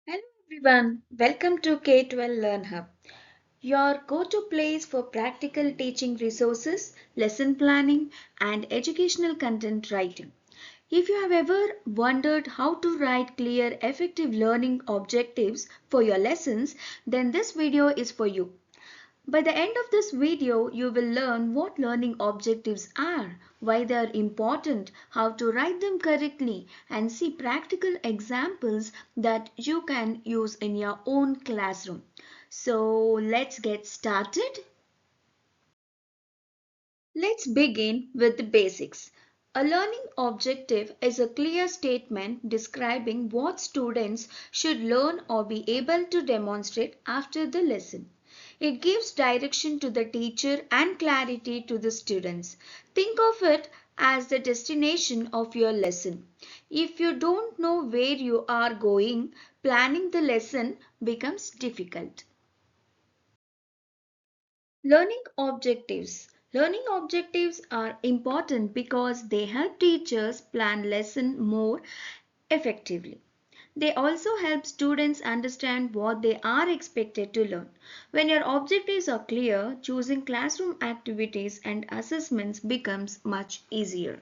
Hello everyone, welcome to K12 Learn Hub, your go-to place for practical teaching resources, lesson planning, and educational content writing. If you have ever wondered how to write clear, effective learning objectives for your lessons, then this video is for you. By the end of this video, you will learn what learning objectives are, why they are important, how to write them correctly, and see practical examples that you can use in your own classroom. So let's get started. Let's begin with the basics. A learning objective is a clear statement describing what students should learn or be able to demonstrate after the lesson. It gives direction to the teacher and clarity to the students. Think of it as the destination of your lesson. If you don't know where you are going, planning the lesson becomes difficult. Learning objectives. Learning objectives are important because they help teachers plan lesson more effectively. They also help students understand what they are expected to learn. When your objectives are clear, choosing classroom activities and assessments becomes much easier.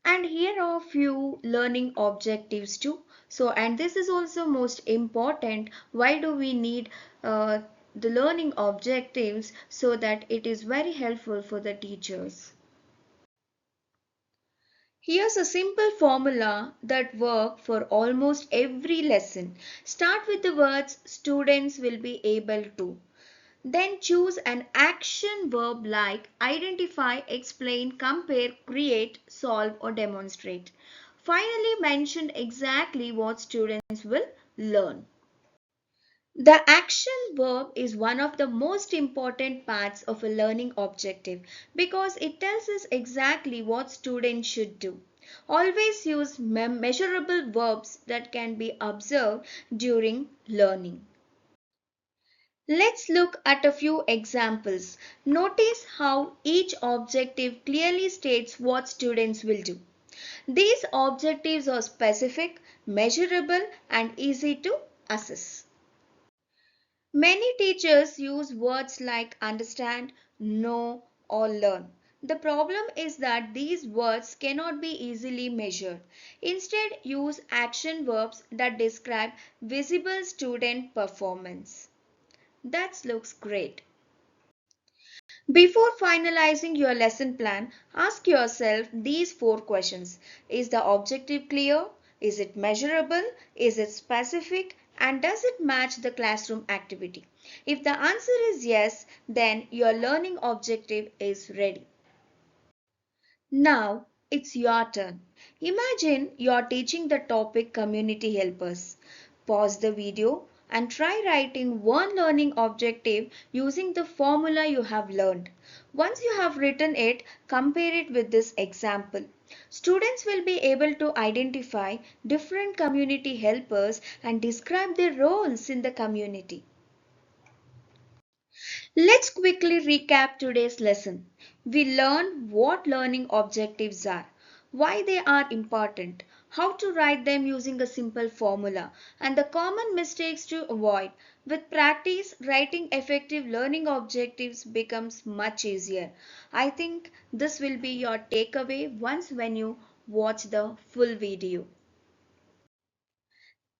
And here are a few learning objectives too. So, and this is also most important. Why do we need the learning objectives? So that it is very helpful for the teachers. Here's a simple formula that works for almost every lesson. Start with the words students will be able to. Then choose an action verb like identify, explain, compare, create, solve or demonstrate. Finally, mention exactly what students will learn. The action verb is one of the most important parts of a learning objective because it tells us exactly what students should do. Always use measurable verbs that can be observed during learning. Let's look at a few examples. Notice how each objective clearly states what students will do. These objectives are specific, measurable, and easy to assess. Many teachers use words like understand, know, or learn. The problem is that these words cannot be easily measured. Instead, use action verbs that describe visible student performance. That looks great. Before finalizing your lesson plan, ask yourself these four questions. Is the objective clear? Is it measurable? Is it specific? And does it match the classroom activity? If the answer is yes, then your learning objective is ready. Now it's your turn. Imagine you're teaching the topic community helpers. Pause the video and try writing one learning objective using the formula you have learned. Once you have written it, compare it with this example. Students will be able to identify different community helpers and describe their roles in the community. Let's quickly recap today's lesson. We learned what learning objectives are, why they are important, how to write them using a simple formula, and the common mistakes to avoid. With practice, writing effective learning objectives becomes much easier. I think this will be your takeaway once when you watch the full video.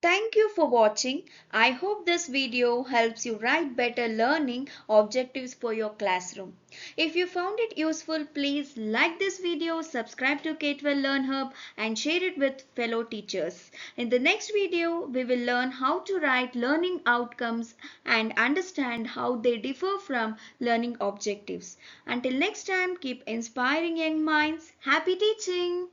Thank you for watching. I hope this video helps you write better learning objectives for your classroom. If you found it useful, please like this video, subscribe to K12 Learn Hub and share it with fellow teachers. In the next video, we will learn how to write learning outcomes and understand how they differ from learning objectives. Until next time, keep inspiring young minds. Happy teaching!